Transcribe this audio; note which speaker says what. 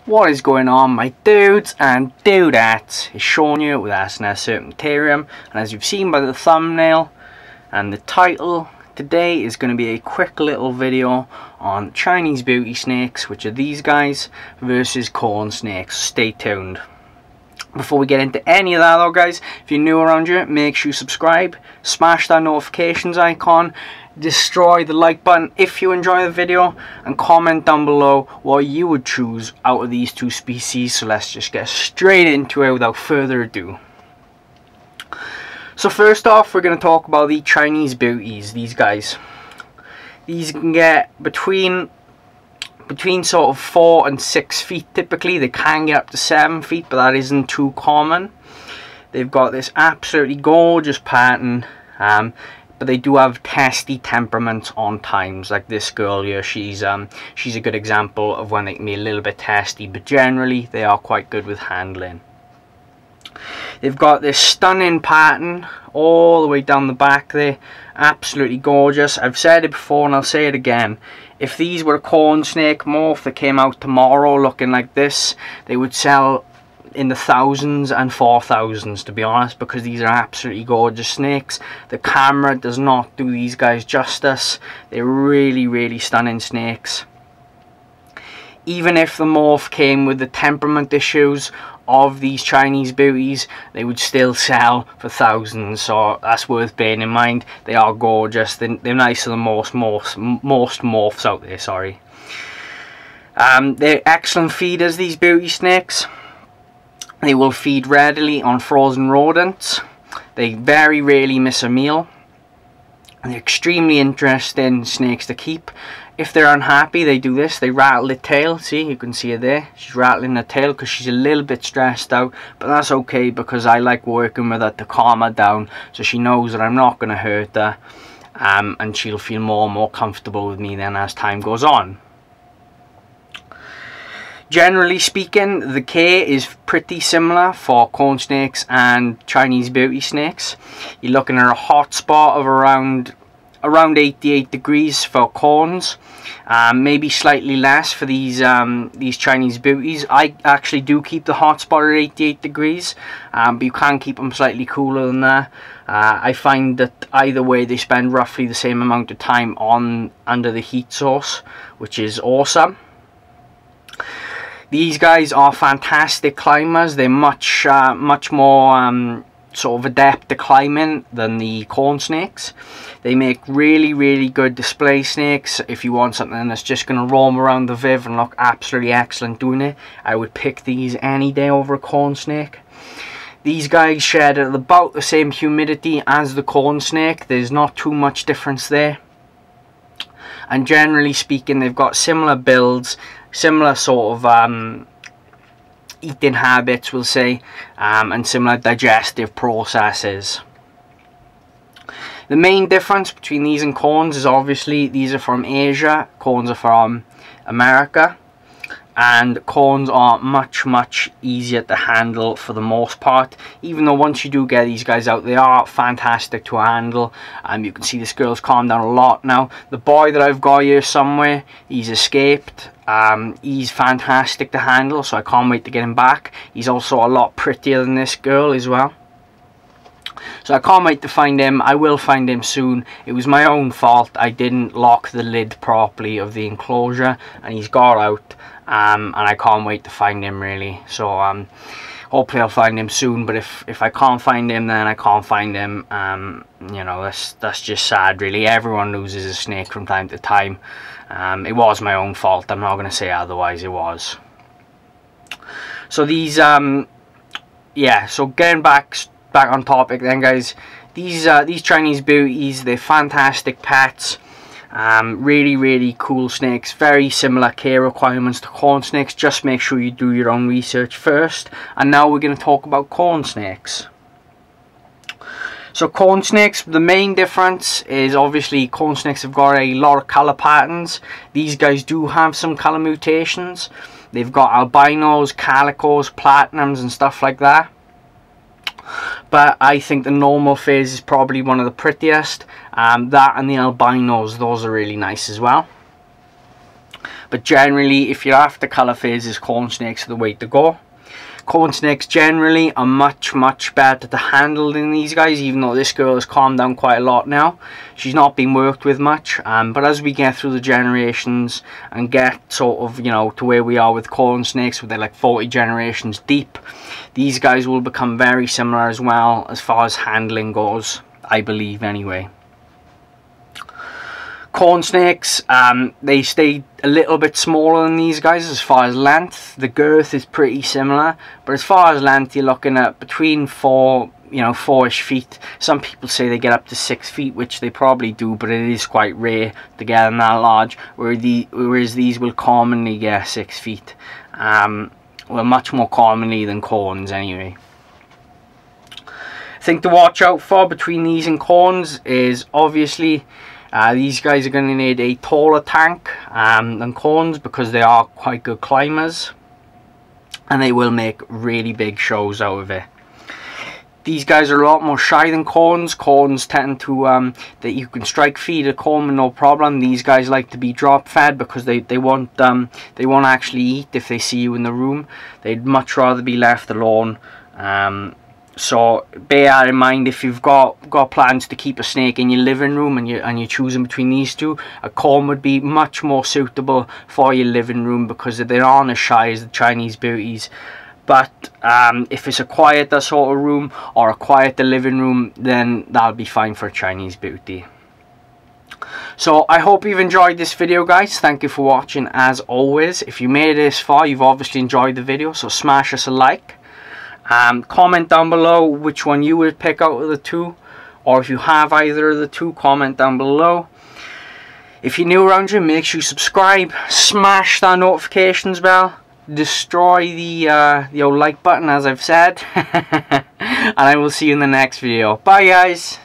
Speaker 1: What is going on, my dudes and dudettes? It's Sean here with SNS Serpentarium, and as you've seen by the thumbnail and the title, today is going to be a quick little video on Chinese beauty snakes, which are these guys, versus corn snakes. Stay tuned. Before we get into any of that though, guys, if you're new around here, make sure you subscribe, smash that notifications icon, destroy the like button if you enjoy the video, and comment down below what you would choose out of these two species. So let's just get straight into it without further ado. So first off, we're going to talk about the Chinese beauties, these guys. These can get between sort of 4 and 6 feet typically. They can get up to 7 feet, but that isn't too common. They've got this absolutely gorgeous pattern, but they do have testy temperaments on times. Like this girl here, she's a good example of when they can be a little bit testy, but generally they are quite good with handling. They've got this stunning pattern all the way down the back there, absolutely gorgeous. I've said it before and I'll say it again. If these were a corn snake morph that came out tomorrow looking like this, they would sell in the thousands and 4,000s, to be honest, because these are absolutely gorgeous snakes. The camera does not do these guys justice. They're really stunning snakes. Even if the morph came with the temperament issues of these Chinese beauties, they would still sell for thousands, so that's worth bearing in mind. They are gorgeous. They're nicer than most morphs out there, sorry. They're excellent feeders, these beauty snakes. They will feed readily on frozen rodents. They very rarely miss a meal. And they're extremely interesting snakes to keep. If they're unhappy, they do this. They rattle their tail. See, you can see her there. She's rattling her tail because she's a little bit stressed out. But that's okay, because I like working with her to calm her down, so she knows that I'm not going to hurt her. And she'll feel more and more comfortable with me then as time goes on. Generally speaking, the care is pretty similar for corn snakes and Chinese beauty snakes. You're looking at a hot spot of around 88 degrees for corns, maybe slightly less for these Chinese beauties. I actually do keep the hot spot at 88 degrees, but you can keep them slightly cooler than that. I find that either way they spend roughly the same amount of time under the heat source, which is awesome. These guys are fantastic climbers. They're much more sort of adept to climbing than the corn snakes. They make really good display snakes. If you want something that's just going to roam around the viv and look absolutely excellent doing it, I would pick these any day over a corn snake. These guys shed at about the same humidity as the corn snake. There's not too much difference there. And generally speaking, they've got similar builds, similar sort of eating habits, we'll say, and similar digestive processes. The main difference between these and corns is obviously these are from Asia, corns are from America, and corns are much easier to handle for the most part. Even though once you do get these guys out, they are fantastic to handle. You can see this girl's calmed down a lot now. The boy that I've got here somewhere, he's escaped. He's fantastic to handle, so I can't wait to get him back. He's also a lot prettier than this girl as well, so I can't wait to find him. I will find him soon. It was my own fault. I didn't lock the lid properly of the enclosure, and he's got out, and I can't wait to find him really. So hopefully I'll find him soon, but if I can't find him, then I can't find him. You know, that's just sad really. Everyone loses a snake from time to time. It was my own fault. I'm not going to say otherwise. It was. So these yeah, so getting back on topic then, guys, these Chinese beauties, they're fantastic pets. Really cool snakes. Very similar care requirements to corn snakes. Just make sure you do your own research first. And now we're going to talk about corn snakes. So corn snakes, the main difference is obviously corn snakes have got a lot of color patterns. These guys do have some color mutations. They've got albinos, calicos, platinums and stuff like that. But I think the normal phase is probably one of the prettiest. That and the albinos, those are really nice as well. but generally if you're after colour phases, corn snakes are the way to go. Corn snakes generally are much better to handle than these guys, even though this girl has calmed down quite a lot now. She's not been worked with much, but as we get through the generations and get sort of, you know, to where we are with corn snakes, where they're like 40 generations deep, these guys will become very similar as well as far as handling goes, I believe anyway. Corn snakes, they stay a little bit smaller than these guys as far as length. The girth is pretty similar, but as far as length, you're looking at between 4-ish feet. Some people say they get up to 6 feet, which they probably do, but it is quite rare to get them that large, whereas these will commonly get 6 feet. Well, much more commonly than corns anyway. Thing to watch out for between these and corns is obviously these guys are going to need a taller tank than corns, because they are quite good climbers and they will make really big shows out of it. These guys are a lot more shy than corns. Corns tend to that you can strike feed a corn with no problem. These guys like to be drop fed because they won't actually eat if they see you in the room. They'd much rather be left alone. So bear that in mind if you've got plans to keep a snake in your living room and you're choosing between these two. A corn would be much more suitable for your living room because they aren't as shy as the Chinese beauties. But if it's a quieter sort of room or a quieter living room, then that'll be fine for a Chinese beauty. So I hope you've enjoyed this video, guys. Thank you for watching as always. If you made it this far, you've obviously enjoyed the video, so smash us a like. Comment down below which one you would pick out of the two, or if you have either of the two, comment down below. If you're new around here, make sure you subscribe, smash that notifications bell, destroy the old like button as I've said, and I will see you in the next video. Bye guys.